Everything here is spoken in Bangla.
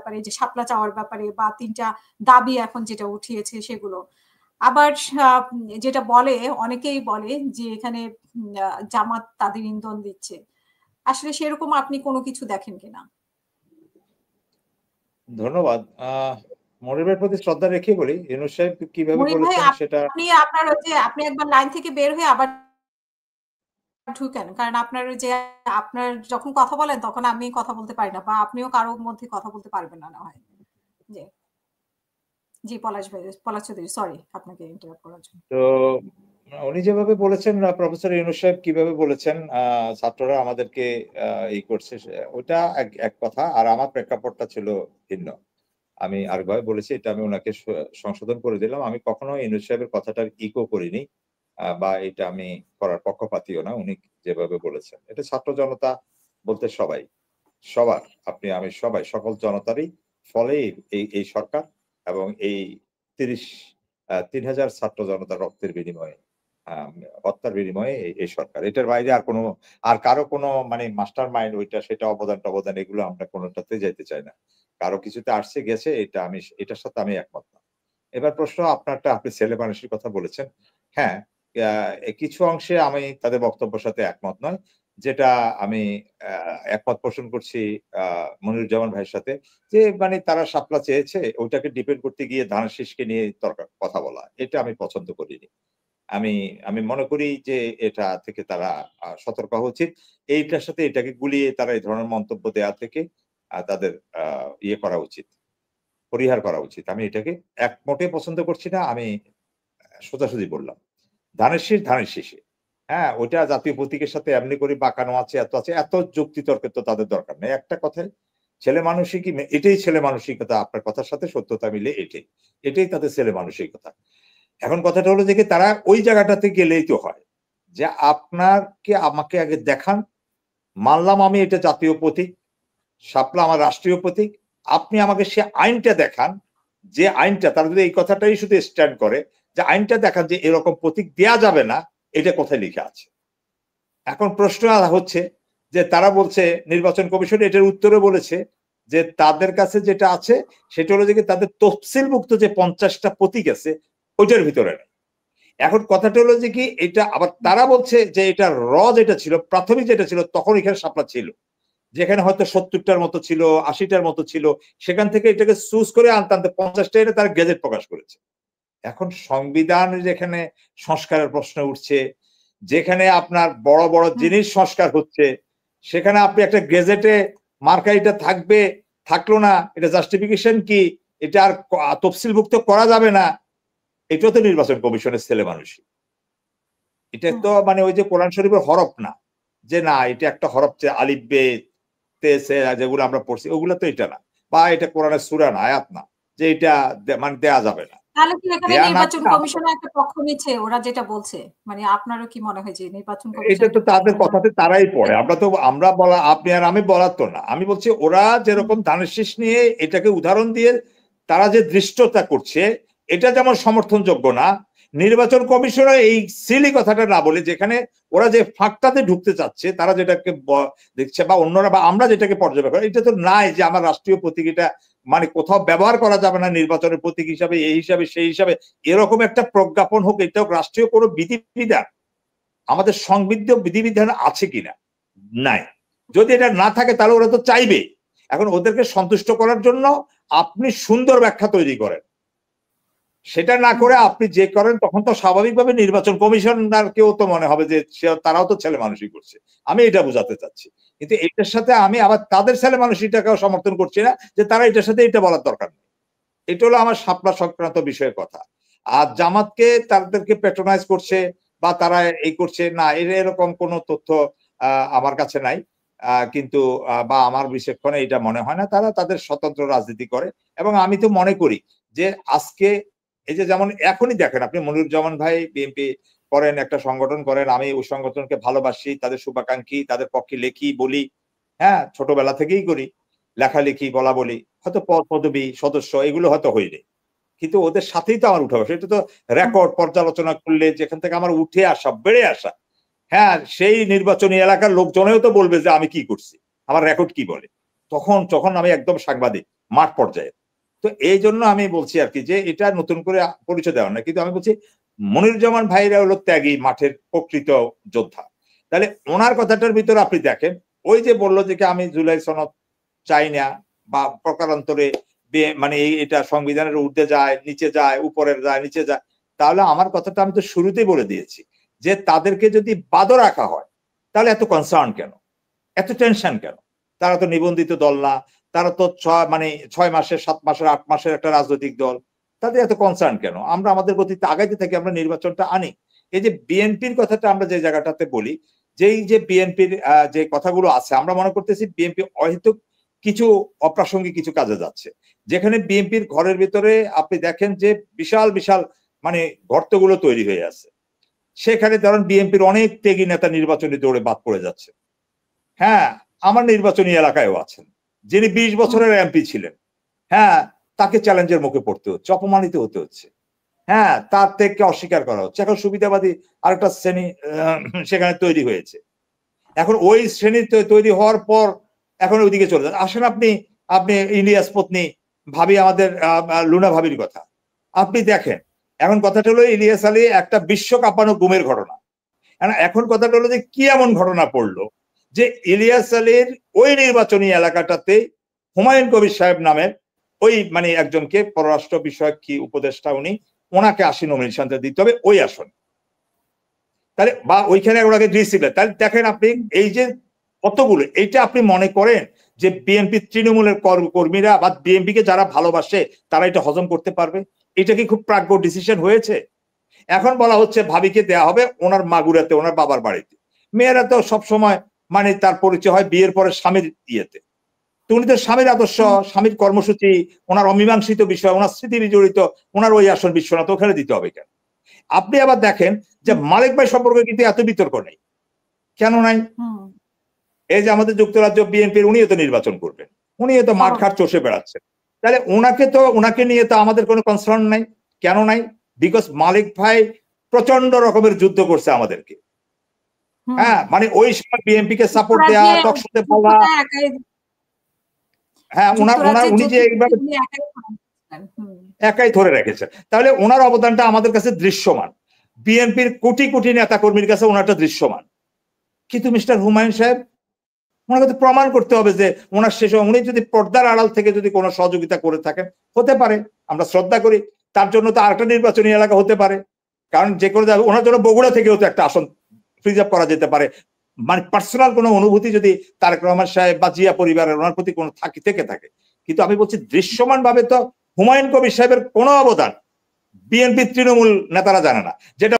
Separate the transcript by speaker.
Speaker 1: ব্যাপারে, যে শাপলা চাওয়ার ব্যাপারে বা ৩টা দাবি এখন যেটা উঠিয়েছে সেগুলো। আবার যেটা বলে, অনেকেই বলে যে এখানে জামাত তাদের ইন্ধন দিচ্ছে। আসলে সেরকম আপনি কোনো কিছু দেখেন কিনা?
Speaker 2: ধন্যবাদ। মনিরের প্রতি শ্রদ্ধা রেখে বলি, ইউনূস সাহেব কিভাবে বলেছেন সেটা।
Speaker 1: আপনার যে আপনি একবার লাইন থেকে বের হয়ে আবার ঢুকেন, কারণ আপনার যখন কথা বলেন তখন আমি কথা বলতে পারি না, বা আপনিও কারোর মধ্যে কথা বলতে পারবেন না হয়। জি জি, পলাশ ভাই, পলাশ চৌধুরী, সরি আপনাকে ইন্টারাপ্ট করার জন্য।
Speaker 2: তো উনি যেভাবে বলেছেন, প্রফেসর ইউনূস সাহেব কিভাবে বলেছেন ছাত্ররা আমাদেরকে এই করছে, ওটা এক কথা। আর আমার প্রেক্ষাপটটা ছিল ভিন্ন। আমি আরেকভাবে বলেছি, এটা আমি ওনাকে সংশোধন করে দিলাম। আমি কখনো ইউনূস সাহেবের কথাটার ইকো করিনি, বা এটা আমি করার পক্ষপাতীও না। উনি যেভাবে বলেছেন, এটা ছাত্র জনতা বলতে সবাই, সবার, আপনি আমি সবাই, সকল জনতারই ফলে এই সরকার এবং এই ৩,০০০ ছাত্র জনতার রক্তের বিনিময়ে, হত্যার বিনিময়ে এই সরকার। এটার বাইরে আর কারো কোনো মানে মাস্টার মাইন্ড ওইটা সেটা অবদান এগুলো আমরা কোনোটাতে যেতে চাই না। কারো কিছুতে আসছে গেছে, এটার সাথে আমি একমত না। এবার প্রশ্ন আপনারটা, আপনি ছেলে মানুষের কথা বলেছেন। হ্যাঁ, কিছু অংশে আমি তাদের বক্তব্যের সাথে একমত নয়। যেটা আমি একমত পোষণ করছি মনিরুজ্জামান ভাইয়ের সাথে, যে মানে তারা শাপলা চেয়েছে, ওইটাকে ডিপেন্ড করতে গিয়ে ধানের শীষকে নিয়ে কথা বলা, এটা আমি পছন্দ করিনি। আমি আমি মনে করি যে এটা থেকে তারা সতর্ক হওয়া উচিত। এইটার সাথে এটাকে গুলিয়ে তারা এই ধরনের মন্তব্য দেওয়া থেকে তাদের ইয়ে করা উচিত, পরিহার করা উচিত। আমি এটাকে মোটে পছন্দ করছি না। আমি সোজাসুজি বললাম। ধানের শীষ ধানের শীষে। হ্যাঁ, ওইটা জাতীয় প্রতীকের সাথে এমনি করে বাঁকানো আছে, এত যুক্তি তর্কের তো তাদের দরকার নেই। একটা কথায় ছেলে মানসিকই, এটাই ছেলে মানসিকতা। আপনার কথার সাথে সত্যতা মিলে এটাই তাদের ছেলে মানসিকতা। এখন কথাটা হলো যে তারা ওই জায়গাটাতে গেলেই তো হয় যে আমাকে আগে দেখান, মানলাম আমি এটা জাতীয় প্রতীক, শাপলা আমার রাষ্ট্রীয় প্রতীক, আপনি আমাকে সে আইনটা দেখান, যে আইনটা, তারা যদি এই কথাটাই শুধু স্ট্যান্ড করে যে আইনটা দেখান যে এরকম প্রতীক দেয়া যাবে না, এটা কোথায় লিখে আছে। এখন প্রশ্ন হচ্ছে যে তারা বলছে নির্বাচন কমিশন এটার উত্তরে বলেছে যে তাদের কাছে যেটা আছে সেটা হলো যে তাদের তফসিলভুক্ত যে 50টা প্রতীক আছে ওইটার ভিতরে নেই। এখন কথাটা হলো যে কি, এটা আবার তারা বলছে যে এটা যেটা ছিল, প্রাথমিক যেটা ছিল তখন এখানে শাপলা ছিল, যেখানে হয়তো 70টার মতো ছিল, 80টার মতো ছিল, সেখান থেকে এটাকে চুজ করে আনতে 50টা এনে তারা গেজেট প্রকাশ করেছে। এখন সংবিধান যেখানে সংস্কারের প্রশ্ন উঠছে, যেখানে আপনার বড় বড় জিনিস সংস্কার হচ্ছে, সেখানে আপনি একটা গেজেটে মার্কা এটা থাকবে, থাকলো না, এটা জাস্টিফিকেশন কি, এটা আর তফসিলভুক্ত করা যাবে না, এটাও তো নির্বাচন কমিশনের ছেলে মানুষই। এটা তো মানে ওই যে কোরআন শরীফের হরফ না, যে না এটা একটা হরফ, আলিফ বে তে সে যেগুলো আমরা পড়ছি ওগুলো তো এটা না, বা এটা কোরআনের সূরা না, আয়াত না, যে এটা মানে দেয়া যাবে না।
Speaker 1: তাহলে কি এখানে নির্বাচন কমিশন একটা পক্ষ নিচ্ছে ওরা যেটা বলছে? মানে আপনারও কি মনে হয় যে নির্বাচন কমিশন?
Speaker 2: এটা তো তাদের কথাতে তারাই পড়ে, আমরা বলা, আপনি আর আমি বলার তো না। আমি বলছি ওরা যেরকম ধানের শীষ নিয়ে এটাকে উদাহরণ দিয়ে তারা যে দৃষ্টতা করছে, এটা যেমন সমর্থনযোগ্য না, নির্বাচন কমিশনের এই সিলি কথাটা না বলে, যেখানে ওরা যে ফাঁকটাতে ঢুকতে চাচ্ছে, তারা যেটাকে দেখছে বা অন্যরা বা আমরা যেটাকে পর্যবেক্ষণ, এটা তো নাই যে আমার রাষ্ট্রীয় প্রতীক এটা মানে কোথাও ব্যবহার করা যাবে না নির্বাচনের প্রতীক হিসাবে, এই হিসাবে সেই হিসাবে, এরকম একটা প্রজ্ঞাপন হোক, এটা রাষ্ট্রীয় কোনো বিধিবিধান আমাদের সংবিধিত বিধিবিধান আছে কিনা, নাই। যদি এটা না থাকে তাহলে ওরা তো চাইবে। এখন ওদেরকে সন্তুষ্ট করার জন্য আপনি সুন্দর ব্যাখ্যা তৈরি করেন, সেটা না করে আপনি যে করেন, তখন তো স্বাভাবিকভাবে নির্বাচন কমিশনারকেও তো মনে হবে যে তারাও তো ছেলে মানুষই করছে। আমি এটা বোঝাতে চাচ্ছি, কিন্তু এটার সাথে আমি আবার তাদের ছেলে মানুষটাকেও সমর্থন করছি না যে তারা এটার সাথে এটা বলার দরকার নেই। এটা হলো আমার শাপলা সংক্রান্ত বিষয়ের কথা। আর জামাতকে তাদেরকে প্যাট্রোনাইজ করছে বা তারা এই করছে না, এরকম কোনো তথ্য আমার কাছে নাই, কিন্তু বা আমার বিচক্ষণে এটা মনে হয় না। তারা তাদের স্বতন্ত্র রাজনীতি করে, এবং আমি তো মনে করি যে আজকে এই যে যেমন এখনই দেখেন আপনি, মনিরুজ্জামান ভাই বিএনপি করেন, একটা সংগঠন করেন, আমি ওই সংগঠনকে ভালোবাসি, তাদের শুভাকাঙ্ক্ষী, তাদের পক্ষে লেখি বলি, হ্যাঁ ছোটবেলা থেকেই করি, লেখালেখি বলা বলি, হয়তো পদ পদবী সদস্য এগুলো হয়তো হয়নি, কিন্তু ওদের সাথেই তো আমার উঠে বসে। এটা তো রেকর্ড পর্যালোচনা করলে যেখান থেকে আমার উঠে আসা, বেড়ে আসা, হ্যাঁ সেই নির্বাচনী এলাকার লোকজনেও তো বলবে যে আমি কি করছি, আমার রেকর্ড কি বলে, তখন আমি একদম সাংবাদিক, মাঠ পর্যায়ে। তো এই জন্য আমি বলছি আর কি যে এটা নতুন করে পরিচয় দেওয়া না, কিন্তু আমি বলছি মনিরুজ্জামান ভাইরা হলো ত্যাগী মাঠের প্রকৃত যোদ্ধা। তাহলে ওনার কথাটার ভিতরে আপনি দেখেন, ওই যে বললো যে আমি জুলাই সনদ চাই না বা প্রকারান্তরে মানে এটা সংবিধানের ঊর্ধ্বে যায়, নিচে যায়, উপরের যায়, নিচে যায়, তাহলে আমার কথাটা আমি তো শুরুতেই বলে দিয়েছি যে তাদেরকে যদি বাদও রাখা হয় তাহলে এত কনসার্ন কেন, এত টেনশন কেন? তারা তো নিবন্ধিত দল না, তারা তো 6 মাসের 7 মাসের 8 মাসের একটা রাজনৈতিক দল, তাদের এত কনসার্ন কেন? আমরা আমাদের গতিতে আগাইতে থাকি, আমরা নির্বাচনটা আনি। এই যে বিএনপির কথাটা আমরা যে জায়গাটাতে বলি, যেই যে বিএনপির যে কথাগুলো আছে, আমরা মনে করতেছি বিএনপি অহেতুক কিছু অপ্রাসঙ্গিক কিছু কাজে যাচ্ছে, যেখানে বিএনপির ঘরের ভিতরে আপনি দেখেন যে বিশাল বিশাল মানে গর্তগুলো তৈরি হয়ে আছে। সেখানে ধরেন বিএনপির অনেক ত্যাগী নেতা নির্বাচনী দৌড়ে বাদ পড়ে যাচ্ছে। হ্যাঁ, আমার নির্বাচনী এলাকায়ও আছেন যিনি 20 বছরের এমপি ছিলেন। হ্যাঁ, তাকে চ্যালেঞ্জের মুখে পড়তে হচ্ছে, অপমানিত হতে হচ্ছে। হ্যাঁ, তার থেকে অস্বীকার করা হচ্ছে। এখন সুবিধাবাদী আরেকটা শ্রেণী সেখানে তৈরি হয়েছে। এখন ওই শ্রেণী তৈরি হওয়ার পর এখন ওইদিকে চলে যান। আসেন আপনি ইলিয়াস পত্নী ভাবি, আমাদের লুনা ভাবির কথা আপনি দেখেন। এখন কথাটা হলো ইলিয়াস আলী একটা বিশ্ব কাঁপানো গুমের ঘটনা। এখন কথাটা হলো যে কি এমন ঘটনা পড়লো যে ইলিয়াস আলীর ওই নির্বাচনী এলাকাটাতে হুমায়ুন কবির সাহেব নামের ওই মানে একজনকে পররাষ্ট্র বিষয়ক কি উপদেষ্টা, ওনাকে 80 নমিনেশন দিতে হবে ওই আসন। তাহলে বা ওইখানে ওনাকে দিয়েছিলেন। তাহলে দেখেন আপনি এই যে কতগুলো, এইটা আপনি মনে করেন যে বিএনপি তৃণমূলের কর্মীরা বা বিএনপি কে যারা ভালোবাসে তারা এটা হজম করতে পারবে? এটা কি খুব প্রাজ্ঞ ডিসিশন হয়েছে? এখন বলা হচ্ছে ভাবিকে দেয়া হবে ওনার মাগুরাতে, ওনার বাবার বাড়িতে। মেয়েরা তো সবসময় মানে তার পরিচয় হয় বিয়ের পরে স্বামীর ইয়েতে। তো উনি তো স্বামীর আদর্শ, স্বামীর কর্মসূচি, ওনার অমীমাংসিত বিষয়, ওনার স্মৃতি বিজড়িত, ওনার ওই আসন বিশ্বনাথ, ওখানে দিতে হবে কেন? আপনি আবার দেখেন যে মালিক ভাই সম্পর্কে কিন্তু এত বিতর্ক নেই। কেন নাই? এই যে আমাদের যুক্তরাজ্য বিএনপির উনিও তো নির্বাচন করবেন, উনিও তো মাঠঘাট চষে বেড়াচ্ছেন। তাহলে ওনাকে নিয়ে তো আমাদের কোনো কনসার্ন নাই। কেন নাই? বিকজ মালিক ভাই প্রচন্ড রকমের যুদ্ধ করছে আমাদেরকে। হ্যাঁ, মানে ওই সময় বিএনপি কে সাপোর্ট দেয়া, টকশোতে বলা। হ্যাঁ, উনি যে এইভাবে একাই ধরে রেখেছেন, তাহলে ওনার অবদানটা আমাদের কাছে দৃশ্যমান। বিএনপির কোটি কোটি নেতা কর্মীর কাছে ওনারটা দৃশ্যমান। কিন্তু মিস্টার হুমায়ুন সাহেব, ওনাকে তো প্রমাণ করতে হবে যে ওনার শেষ, উনি যদি পর্দার আড়াল থেকে যদি কোনো সহযোগিতা করে থাকেন, হতে পারে, আমরা শ্রদ্ধা করি। তার জন্য তো আরেকটা নির্বাচনী এলাকা হতে পারে, কারণ যে কোনো ওনার জন্য বগুড়া থেকেও তো একটা আসন ফ্রিজ আপ করা যেতে পারে। মানে পার্সোনাল কোনো অনুভূতি যদি তারেক রহমান সাহেব বা জিয়া পরিবারের ওনার প্রতি কোনো থেকে থাকে। কিন্তু আমি বলছি দৃশ্যমান ভাবে তো হুমায়ুন কবির সাহেবের কোনো অবদান বিএনপি তৃণমূল নেতারা জানে না, যেটা